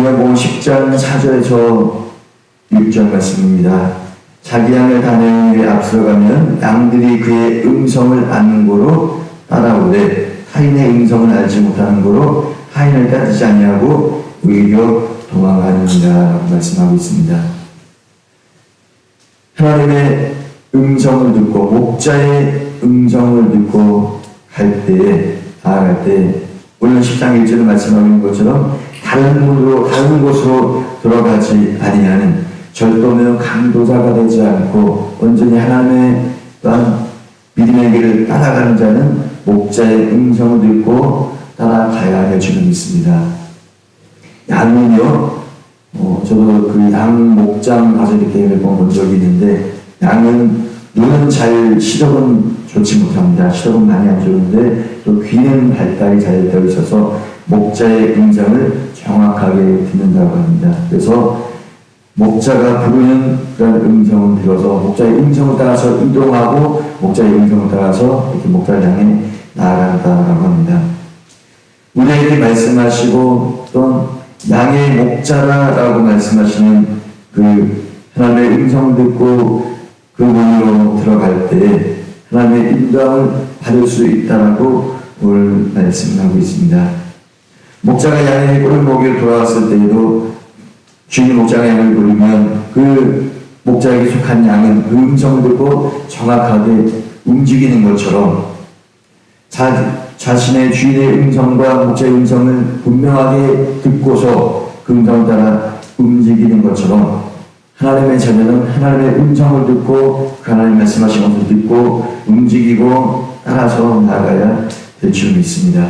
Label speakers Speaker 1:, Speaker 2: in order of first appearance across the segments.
Speaker 1: 요한복음 10장 4절에서 6절 말씀입니다. 자기 양을 다니는 위에 앞서가면 양들이 그의 음성을 아는 고로 따라오되 타인의 음성을 알지 못하는 고로 타인을 따르지 아니하고 오히려 도망가느니라 라고 말씀하고 있습니다. 하나님의 음성을 듣고 목자의 음성을 듣고 갈 때에 나아갈 때 오늘 10장 1절에 말씀하고 있는 것처럼 다른 곳으로 들어가지 아니하는 절도면 강도자가 되지 않고 온전히 하나님의 또한 믿음의 길을 따라가는 자는 목자의 음성을 듣고 따라가야 할 줄을 믿습니다. 양은요, 저도 그 양 목장 가서 이렇게 몇 번 본 적이 있는데, 양은 눈은 잘 시력은 좋지 못합니다. 시력은 많이 안 좋은데 또 귀는 발달이 잘 되어 있어서 목자의 음성을 정확하게 듣는다고 합니다. 그래서 목자가 부르는 그런 음성을 들어서 목자의 음성을 따라서 이동하고 목자의 음성을 따라서 이렇게 목자를 향해 나아간다라고 합니다. 우리에게 말씀하시고 또 양의 목자라고 말씀하시는 그 하나님의 음성을 듣고 그 문으로 들어갈 때 하나님의 인도함을 받을 수 있다라고 오늘 말씀하고 있습니다. 목자가 양의 꼴을 먹이러 돌아왔을 때에도 주인이 목자가 양을 부르면 그 목자에게 속한 양은 그 음성을 듣고 정확하게 움직이는 것처럼 자신의 주인의 음성과 목자의 음성을 분명하게 듣고서 그 음성을 따라 움직이는 것처럼 하나님의 자녀는 하나님의 음성을 듣고 그 하나님 말씀하신 것을 듣고 움직이고 따라서 나아가야 될 줄 믿습니다.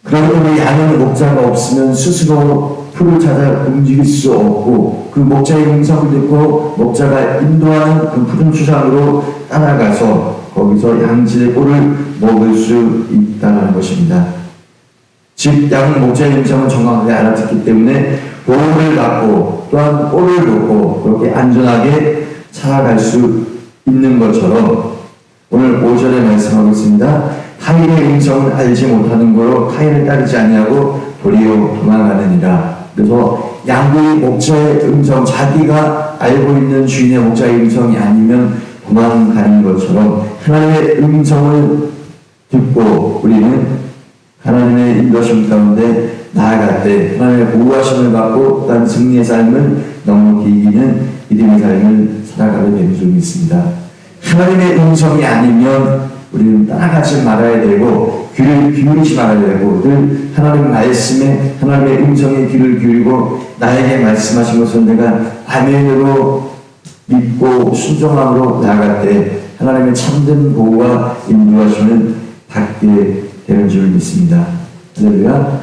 Speaker 1: 그러므로 양은 목자가 없으면 스스로 풀을 찾아 움직일 수 없고 그 목자의 음성을 듣고 목자가 인도하는 그 푸른 수상으로 따라가서 거기서 양질의 꼴을 먹을 수 있다는 것입니다. 즉 양은 목자의 음성을 정확하게 알아듣기 때문에 보호를 받고 또한 꼴을 놓고 그렇게 안전하게 살아갈 수 있는 것처럼 오늘 5절에 말씀하고 있습니다. 타인의 음성을 알지 못하는 거로 타인을 따르지 아니하고 도리어 도망가느니라. 그래서 양들이 목자의 음성, 자기가 알고 있는 주인의 목자의 음성이 아니면 도망가는 것처럼 하나님의 음성을 듣고 우리는 하나님의 인도하심 가운데 나아갈 때 하나님의 보호하심을 받고 또한 승리의 삶을 넉넉히 이기는 믿음의 삶을 살아가게 되는 줄 믿습니다. 하나님의 음성이 아니면 우리는 따라가지 말아야 되고 귀를 기울이지 말아야 되고 늘 하나님 말씀에 하나님의 음성에 귀를 기울이고 나에게 말씀하신 것을 내가 아멘으로 믿고 순종함으로 나아갈 때 하나님의 참된 보호와 인도하심을 받게 되는 줄 믿습니다. 할렐루야.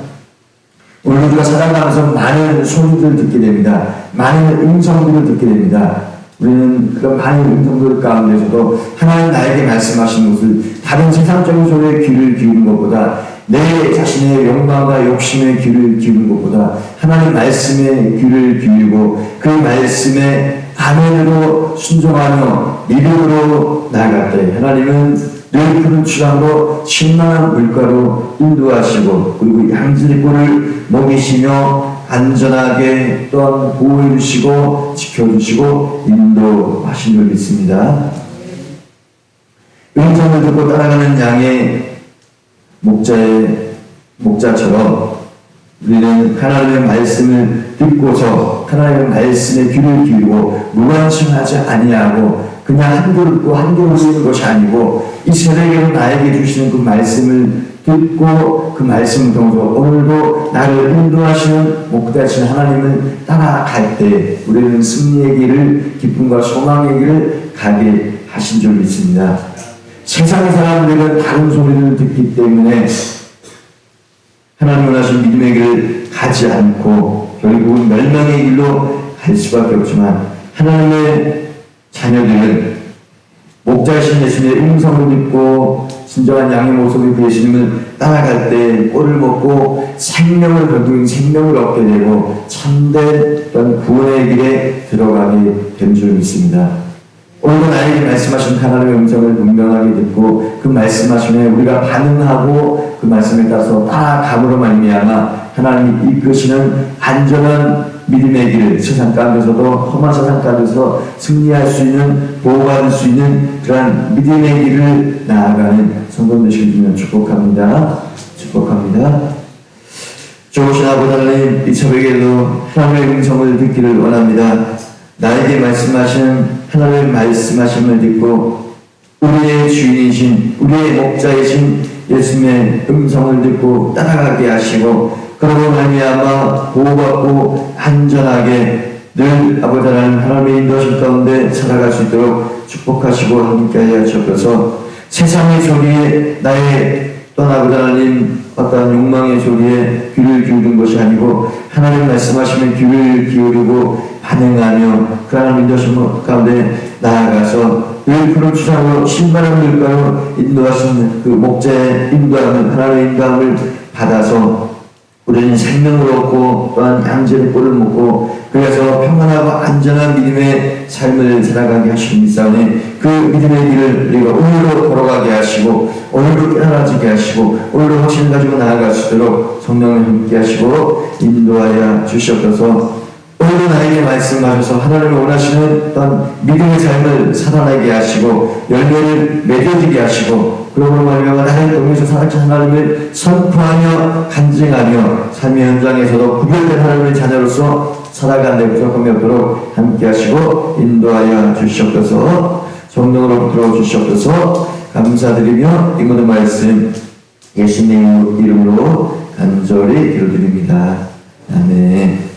Speaker 1: 오늘 우리가 살아가면서 많은 소리들을 듣게 됩니다. 많은 음성들을 듣게 됩니다. 우리는 그런 많은 음성들 가운데서도 하나님 나에게 말씀하신 것을 다른 세상적인 소리에 귀를 기울이는 것보다 내 자신의 욕망과 욕심에 귀를 기울이는 것보다 하나님 말씀에 귀를 기울이고 그 말씀에 아멘으로 순종하며 믿음으로 나아갈 때 하나님은 늘 푸른 추람으로 신망한 물가로 인도하시고 그리고 양질의 꼴을 먹이시며 안전하게 또한 보호해 주시고 지켜주시고 인도하신 줄 믿습니다. 음성을 듣고 따라가는 양의 목자처럼 우리는 하나님의 말씀을 듣고서 하나님의 말씀에 귀를 기울이고 무관심하지 아니하고 그냥 한 귀를 듣고 한 귀를 듣는 것이 아니고 이 새벽에 나에게 주시는 그 말씀을 듣고 그 말씀을 통해서 오늘도 나를 인도하시는 목자신 하나님을 따라갈 때 우리는 승리의 길을 기쁨과 소망의 길을 가게 하신 줄 믿습니다. 세상의 사람들은 다른 소리를 듣기 때문에 하나님 원하신 믿음의 길을 가지 않고 결국은 멸망의 길로 갈 수밖에 없지만 하나님의 자녀들은 목자이신 예수님의 음성을 듣고 진정한 양의 모습을 그 예수님을 따라갈 때 꼴을 먹고 생명을 결국은 생명을 얻게 되고 참된 그런 구원의 길에 들어가게 된 줄 믿습니다. 오늘도 나에게 말씀하신 하나님의 음성을 분명하게 듣고 그 말씀하심에 우리가 반응하고 그 말씀에 따라서 따라감으로 말미암아 하나님이 이끄시는 안전한 믿음의 길을 세상 가운데서도 험한 세상 가운데서 승리할 수 있는 보호받을 수 있는 그러한 믿음의 길을 나아가는 성도 되시기를 축복합니다. 축복합니다. 좋으신 아버지 하나님, 이 새벽에도 하나님의 음성을 듣기를 원합니다. 나에게 말씀하신 하나님의 말씀하심을 듣고 우리의 주인이신 우리의 목자이신 예수님의 음성을 듣고 따라가게 하시고 그러고 말미암아 보호받고 안전하게 늘 아버지 하나님의 인도하심 가운데 살아갈 수 있도록 축복하시고 함께하여 주옵소서. 세상의 소리에 나의 떠나고자 하나님 어떠한 욕망의 소리에 귀를 기울인 것이 아니고 하나님 말씀하시면 귀를 기울이고 반응하며 그 하나님 인도하심 가운데 나아가서 늘 그런 주장으로 신바람 들가로 인도하시는 그 목자의 인도하는 하나님의 인도함을 받아서 우리는 생명을 얻고 또한 양질의 꼴을 먹고 그래서 평안하고 안전한 믿음의 삶을 살아가게 하시는 미사오니 그 믿음의 길을 우리가 오늘도 걸어가게 하시고 오늘도 깨달아지게 하시고 오늘도 확신을 가지고 나아갈 수 있도록 성령을 함께 하시고 인도하여 주시옵소서. 오늘도 나에게 말씀하셔서 하나님이 원하시는 어떤 믿음의 삶을 살아나게 하시고 열매를 맺어지게 하시고 그러므로 말미암아 나를 통해서 살아가신 하나님을 선포하며 간증하며 삶의 현장에서도 구별된 하나님의 자녀로서 살아가는 데 부족함이 없도록 함께 하시고 인도하여 주시옵소서. 성령으로 들어주시옵소서. 감사드리며 이 모든 말씀 예수님 이름으로 간절히 기도드립니다. 아멘.